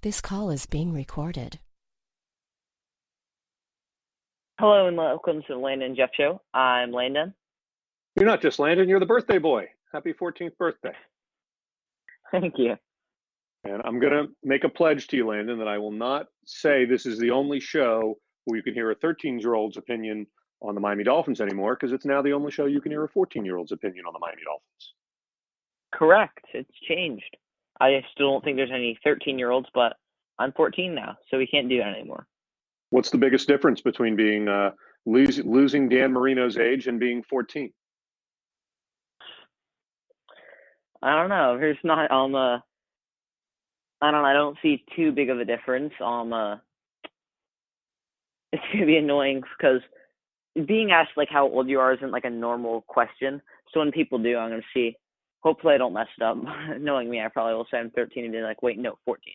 This call is being recorded. Hello and welcome to the Landon and Jeff Show. I'm Landon. You're not just Landon, you're the birthday boy. Happy 14th birthday. Thank you. And I'm going to make a pledge to you, Landon, that I will not say this is the only show where you can hear a 13-year-old's opinion on the Miami Dolphins anymore, because it's now the only show you can hear a 14-year-old's opinion on the Miami Dolphins. Correct. It's changed. I still don't think there's any 13-year-olds, but I'm 14 now, so we can't do that anymore. What's the biggest difference between being losing Dan Marino's age and being 14? I don't know. There's not I don't see too big of a difference. It's gonna be annoying because being asked like how old you are isn't like a normal question. So when people do, I'm gonna see. Hopefully I don't mess it up. Knowing me, I probably will say I'm 13 and be like, wait, no, 14.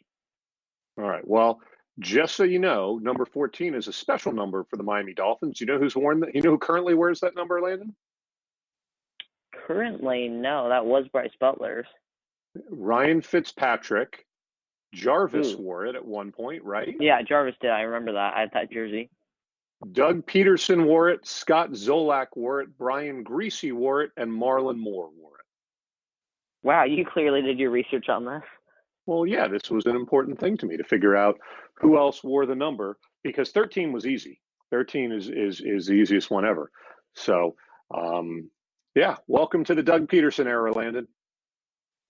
All right. Well, just so you know, number 14 is a special number for the Miami Dolphins. You know who's worn that? You know who currently wears that number, Landon? Currently, no. That was Bryce Butler's. Ryan Fitzpatrick. Jarvis wore it at one point, right? Yeah, Jarvis did. I remember that. I had that jersey. Doug Peterson wore it. Scott Zolak wore it. Brian Greasy wore it. And Marlon Moore wore it. Wow, you clearly did your research on this. Well, yeah, this was an important thing to me to figure out who else wore the number, because 13 was easy. 13 is the easiest one ever. So, yeah, welcome to the Doug Peterson era, Landon.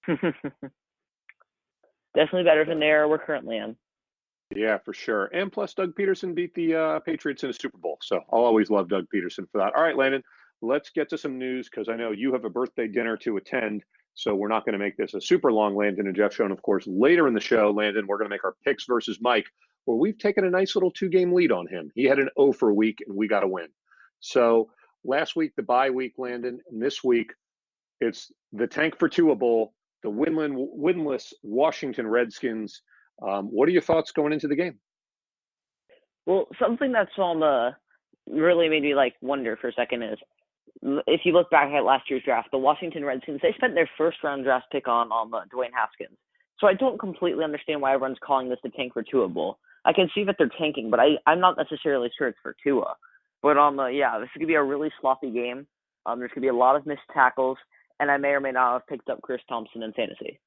Definitely better than the era we're currently in. Yeah, for sure. And plus, Doug Peterson beat the Patriots in a Super Bowl. So I'll always love Doug Peterson for that. All right, Landon, let's get to some news, because I know you have a birthday dinner to attend. So we're not going to make this a super long Landon and Jeff show. And of course, later in the show, Landon, we're going to make our picks versus Mike, where we've taken a nice little 2-game lead on him. He had an O for a week, and we got a win. So last week, the bye week, Landon, and this week, it's the Tank for Tua Bowl, the winless Washington Redskins. What are your thoughts going into the game? Well, something that's really made me like wonder for a second is, if you look back at last year's draft, the Washington Redskins, they spent their first-round draft pick on Dwayne Haskins. So I don't completely understand why everyone's calling this the Tank for Tua Bowl. I can see that they're tanking, but I'm not necessarily sure it's for Tua. But yeah, this is gonna be a really sloppy game. There's gonna be a lot of missed tackles, and I may or may not have picked up Chris Thompson in fantasy.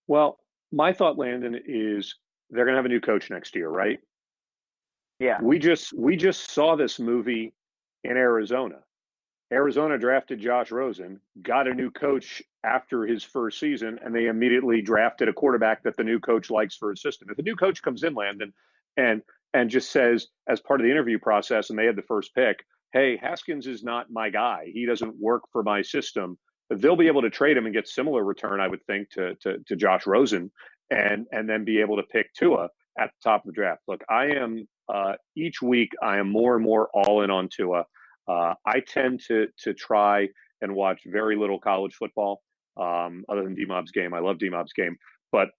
Well, my thought, Landon, is they're gonna have a new coach next year, right? Yeah. We just saw this movie in Arizona. Arizona drafted Josh Rosen, got a new coach after his first season, and they immediately drafted a quarterback that the new coach likes for his system. If a new coach comes in, Landon, and just says, as part of the interview process, and they had the first pick, hey, Haskins is not my guy. He doesn't work for my system. But they'll be able to trade him and get similar return, I would think, to Josh Rosen, and then be able to pick Tua at the top of the draft. Look, I am each week I am more and more all in on Tua. I tend to try and watch very little college football, other than D-Mob's game. I love D-Mob's game. But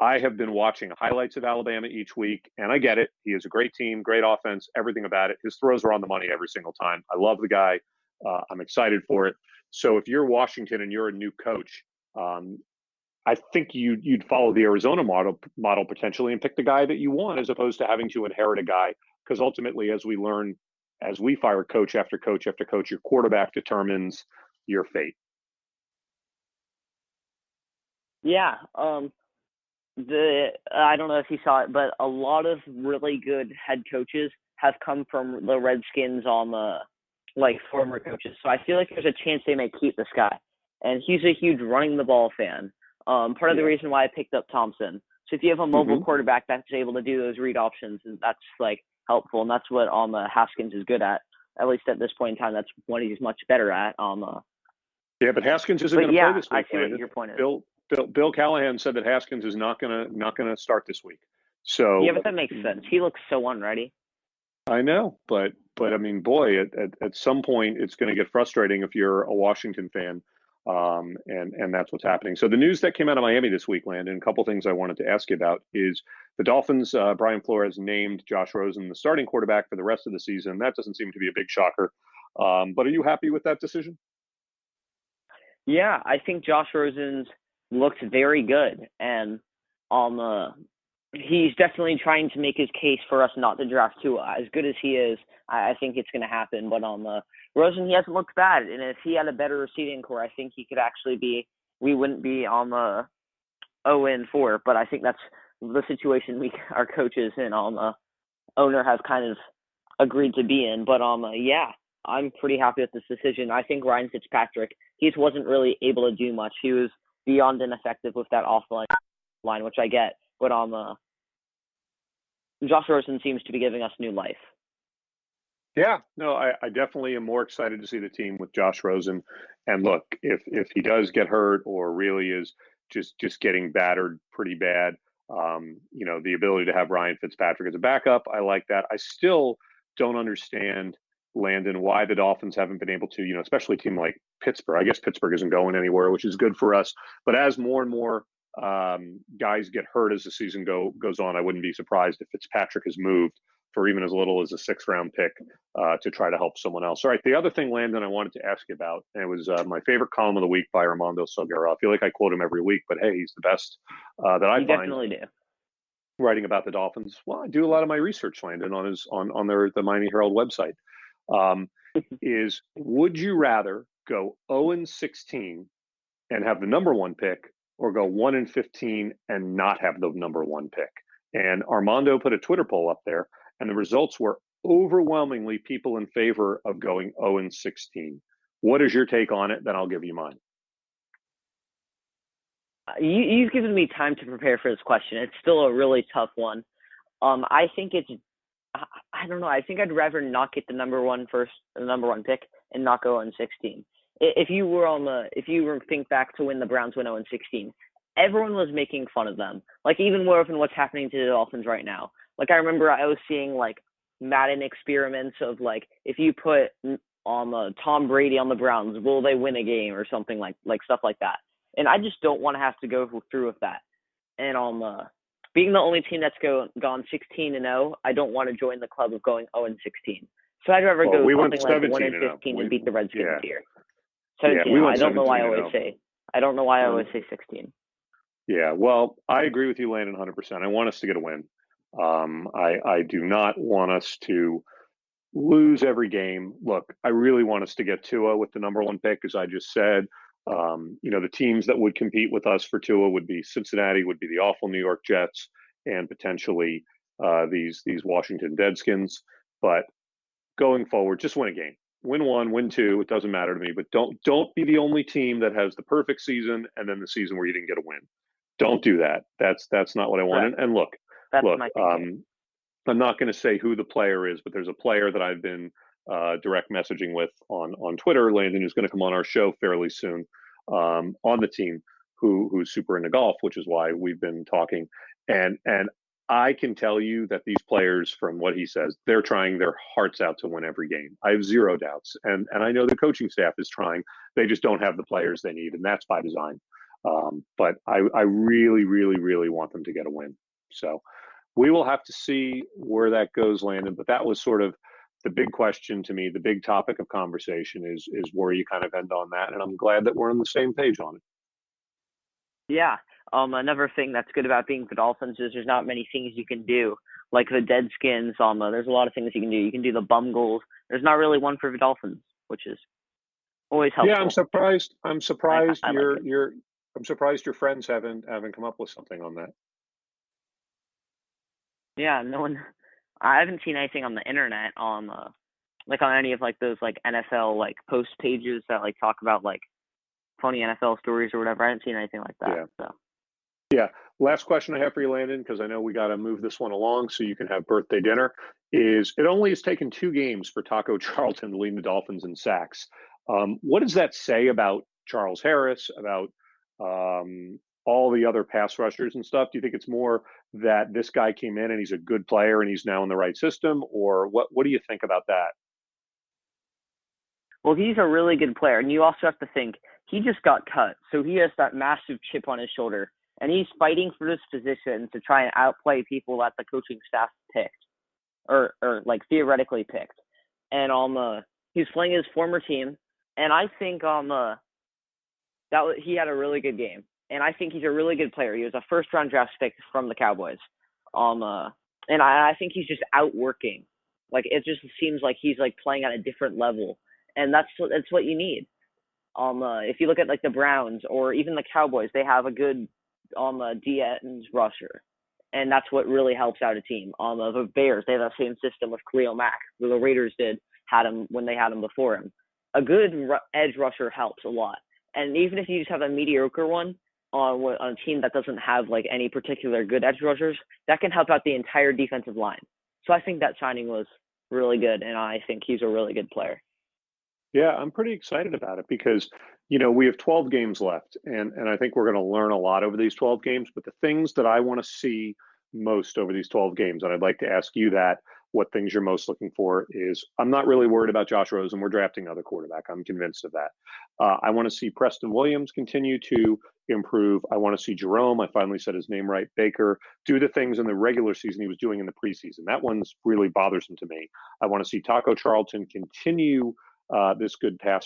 I have been watching highlights of Alabama each week, and I get it. He is a great team, great offense, everything about it. His throws are on the money every single time. I love the guy. I'm excited for it. So if you're Washington and you're a new coach, I think you'd follow the Arizona model potentially and pick the guy that you want, as opposed to having to inherit a guy. Because ultimately, as we learn, as we fire coach after coach after coach, your quarterback determines your fate. Yeah. I don't know if you saw it, but a lot of really good head coaches have come from the Redskins former coaches. So I feel like there's a chance they may keep this guy. And he's a huge running the ball fan. Part of the reason why I picked up Thompson. So if you have a mobile quarterback that's able to do those read options, that's like helpful, and that's what Haskins is good at least at this point in time. That's what he's much better at. Yeah, but Haskins isn't going to play this week. I see what your point is. Bill Callahan said that Haskins is not going to start this week. So yeah, but that makes sense. He looks so unready. I know, but I mean, boy, at some point it's going to get frustrating if you're a Washington fan. And that's what's happening. So the news that came out of Miami this week, Landon, a couple things I wanted to ask you about is the Dolphins, Brian Flores named Josh Rosen the starting quarterback for the rest of the season. That doesn't seem to be a big shocker. But are you happy with that decision? Yeah, I think Josh Rosen's looked very good. And he's definitely trying to make his case for us not to draft Tua. As good as he is, I think it's going to happen. But Rosen, he hasn't looked bad, and if he had a better receiving core, I think he could actually be. We wouldn't be on the 0-4, but I think that's the situation our coaches and owner have kind of agreed to be in. But yeah, I'm pretty happy with this decision. I think Ryan Fitzpatrick, he just wasn't really able to do much. He was beyond ineffective with that offline line, which I get. But Josh Rosen seems to be giving us new life. Yeah, no, I definitely am more excited to see the team with Josh Rosen. And look, if he does get hurt or really is just getting battered pretty bad, the ability to have Ryan Fitzpatrick as a backup, I like that. I still don't understand, Landon, why the Dolphins haven't been able to, especially a team like Pittsburgh. I guess Pittsburgh isn't going anywhere, which is good for us. But as more and more guys get hurt as the season goes on, I wouldn't be surprised if Fitzpatrick has moved for even as little as a 6th-round pick to try to help someone else. All right, the other thing, Landon, I wanted to ask you about, and it was my favorite column of the week by Armando Salguero. I feel like I quote him every week, but hey, he's the best that I You find. definitely do. Writing about the Dolphins. Well, I do a lot of my research, Landon, on the Miami Herald website. Is would you rather go 0-16 and have the number 1 pick, or go 1-15 and not have the number 1 pick? And Armando put a Twitter poll up there, and the results were overwhelmingly people in favor of going 0-16. What is your take on it? Then I'll give you mine. You've given me time to prepare for this question. It's still a really tough one. I think I don't know. I think I'd rather not get the number 1 pick and not go 0-16. If you were think back to when the Browns went 0-16, everyone was making fun of them. Like, even more than what's happening to the Dolphins right now. Like, I remember I was seeing like Madden experiments of like, if you put Tom Brady on the Browns, will they win a game or something like stuff like that. And I just don't want to have to go through with that. And being the only team that's gone 16-0, I don't want to join the club of going 0-16. So I'd rather go something like 1-15 and beat the Redskins here. 17. I don't know why I always say. I don't know why I always say 16. Yeah, well, I agree with you, Landon, 100%. I want us to get a win. I do not want us to lose every game. Look, I really want us to get Tua with the number 1 pick, as I just said. The teams that would compete with us for Tua would be Cincinnati, would be the awful New York Jets, and potentially these Washington Redskins. But going forward, just win a game. Win 1, win 2. It doesn't matter to me. But don't be the only team that has the perfect season and then the season where you didn't get a win. Don't do that. That's not what I want. Right. And look, my thinking. I'm not going to say who the player is, but there's a player that I've been direct messaging with on Twitter, Landon, who's going to come on our show fairly soon on the team, who's super into golf, which is why we've been talking. And I can tell you that these players, from what he says, they're trying their hearts out to win every game. I have zero doubts. And I know the coaching staff is trying. They just don't have the players they need, and that's by design. But I really, really, really want them to get a win. So we will have to see where that goes, Landon. But that was sort of the big question to me. The big topic of conversation is where you kind of end on that. And I'm glad that we're on the same page on it. Yeah. Another thing that's good about being the Dolphins is there's not many things you can do. Like the Deadskins, there's a lot of things you can do. You can do the bum goals. There's not really one for the Dolphins, which is always helpful. Yeah, I'm surprised. I'm surprised I like it. I'm surprised your friends haven't come up with something on that. Yeah, no one. I haven't seen anything on the internet on any of like those like NFL like post pages that like talk about like funny NFL stories or whatever. I haven't seen anything like that. Yeah. So. Yeah. Last question I have for you, Landon, because I know we got to move this one along so you can have birthday dinner, is it only has taken 2 games for Taco Charlton to lead the Dolphins in sacks. What does that say about Charles Harris, about all the other pass rushers and stuff? Do you think it's more that this guy came in and he's a good player and he's now in the right system, or what do you think about that? Well, he's a really good player, and you also have to think he just got cut, so he has that massive chip on his shoulder. And he's fighting for this position to try and outplay people that the coaching staff picked, or like theoretically picked. And he's playing his former team, and I think he had a really good game. And I think he's a really good player. He was a first-round draft pick from the Cowboys. And I think he's just outworking. Like it just seems like he's like playing at a different level, and that's what you need. If you look at like the Browns or even the Cowboys, they have a good D ends rusher, and that's what really helps out a team. The Bears, they have that same system with Khalil Mack. The Raiders had him when they had him before him. A good edge rusher helps a lot, and even if you just have a mediocre one on a team that doesn't have like any particular good edge rushers, that can help out the entire defensive line. So I think that signing was really good, and I think he's a really good player. Yeah, I'm pretty excited about it because, we have 12 games left, and I think we're going to learn a lot over these 12 games. But the things that I want to see most over these 12 games, and I'd like to ask you what things you're most looking for is I'm not really worried about Josh Rosen. We're drafting another quarterback. I'm convinced of that. I want to see Preston Williams continue to improve. I want to see Jerome, I finally said his name right, Baker, do the things in the regular season he was doing in the preseason. That one's really bothersome to me. I want to see Taco Charlton continue this good pass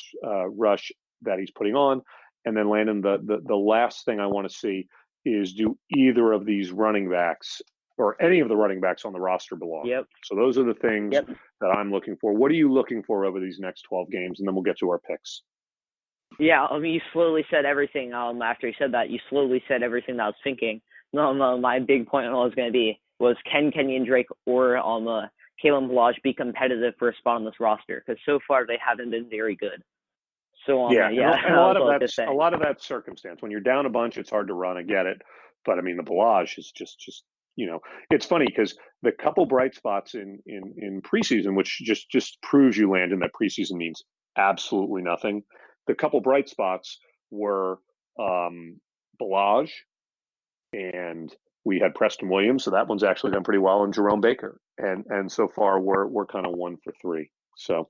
rush that he's putting on. And then Landon, the last thing I want to see is do either of these running backs or any of the running backs on the roster belong. Yep. So those are the things that I'm looking for. What are you looking for over these next 12 games? And then we'll get to our picks. Yeah, you slowly said everything. After you said that, you slowly said everything that I was thinking. My big point was going to be can Kenyon Drake or Kalen Balazs be competitive for a spot on this roster? Because so far they haven't been very good. So and a lot of that circumstance. When you're down a bunch, it's hard to run. I get it, but I mean the Balazs is just it's funny because the couple bright spots in preseason, which just proves you, Landon, that preseason means absolutely nothing. The couple bright spots were Balazs, and we had Preston Williams, so that one's actually done pretty well, and Jerome Baker, and so far we're kind of 1 for 3. So,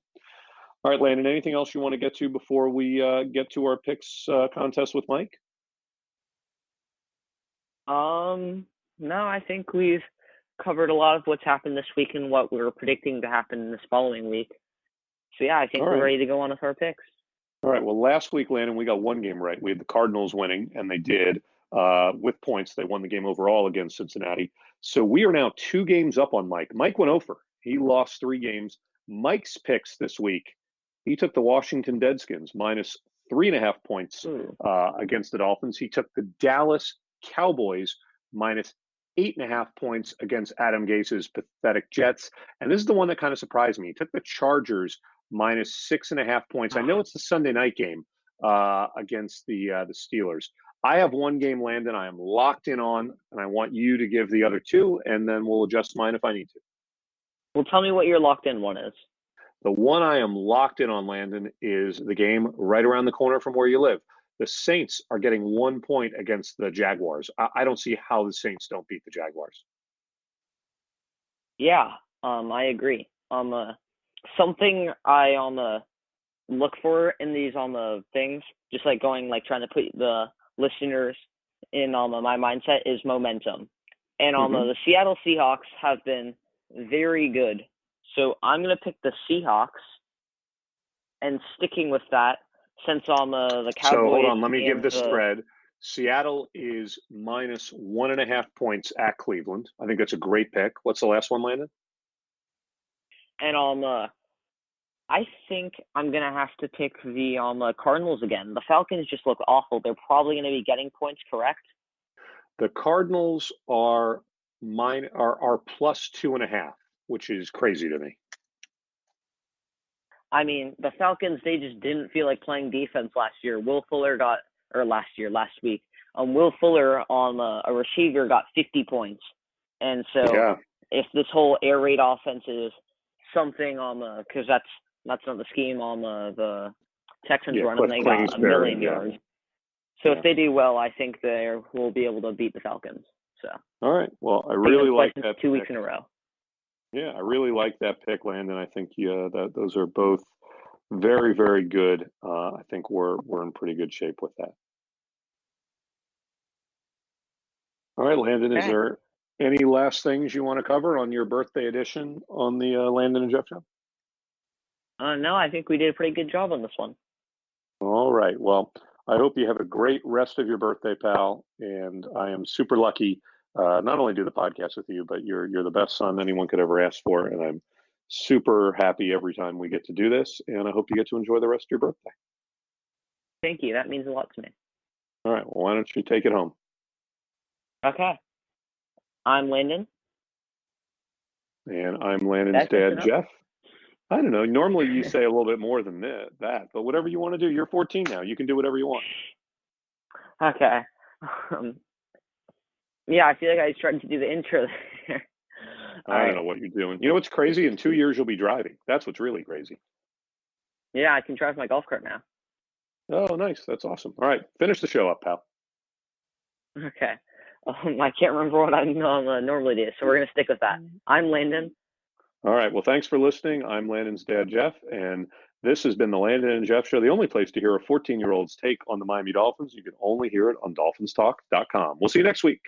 all right, Landon, anything else you want to get to before we get to our picks contest with Mike? No, I think we've covered a lot of what's happened this week and what we're predicting to happen this following week. So yeah, I think we're ready to go on with our picks. All right. Well, last week, Landon, we got one game right. We had the Cardinals winning, and they did with points. They won the game overall against Cincinnati. So we are now 2 games up on Mike. Mike went over. He lost 3 games. Mike's picks this week, he took the Washington Redskins minus 3.5 points against the Dolphins. He took the Dallas Cowboys minus 8.5 points against Adam Gase's pathetic Jets. And this is the one that kind of surprised me. He took the Chargers minus 6.5 points. I know it's the Sunday night game against the Steelers. I have one game, Landon, I am locked in on, and I want you to give the other 2, and then we'll adjust mine if I need to. Well, tell me what your locked in one is. The one I am locked in on, Landon, is the game right around the corner from where you live. The Saints are getting 1 point against the Jaguars. I don't see how the Saints don't beat the Jaguars. Yeah, I agree. Something I look for in these things, just like trying to put the listeners in my mindset, is momentum. And the Seattle Seahawks have been very good. So I'm going to pick the Seahawks, and sticking with that, since the Cowboys. So hold on, let me give the spread. Seattle is minus 1.5 points at Cleveland. I think that's a great pick. What's the last one, Landon? And I think I'm gonna have to pick the Cardinals again. The Falcons just look awful. They're probably going to be getting points, correct? The Cardinals are plus 2.5, which is crazy to me. I mean, the Falcons, they just didn't feel like playing defense last year. Last week. Will Fuller on a receiver got 50 points. And so if this whole air raid offense is something because that's not the scheme the Texans run, and they got 1 million yards. So if they do well, I think they will be able to beat the Falcons. So. All right. Well, I really like that 2 weeks in a row. Yeah, I really like that pick, Landon. I think those are both very, very good. I think we're in pretty good shape with that. All right, Landon, is there any last things you want to cover on your birthday edition on the Landon and Jeff Show? No, I think we did a pretty good job on this one. All right. Well, I hope you have a great rest of your birthday, pal. And I am super lucky not only do the podcast with you, but you're the best son anyone could ever ask for, and I'm super happy every time we get to do this. And I hope you get to enjoy the rest of your birthday. Thank you. That means a lot to me. All right. Well, why don't you take it home? Okay. I'm Landon. And I'm Landon's That's dad, Jeff. I don't know. Normally you say a little bit more than that, but whatever you want to do. You're 14 now. You can do whatever you want. Okay. Yeah, I feel like I tried to do the intro there. I don't know what you're doing. You know what's crazy? In 2 years, you'll be driving. That's what's really crazy. Yeah, I can drive my golf cart now. Oh, nice. That's awesome. All right. Finish the show up, pal. Okay. I can't remember what I normally do, so we're going to stick with that. I'm Landon. All right. Well, thanks for listening. I'm Landon's dad, Jeff, and this has been the Landon and Jeff Show, the only place to hear a 14-year-old's take on the Miami Dolphins. You can only hear it on dolphinstalk.com. We'll see you next week.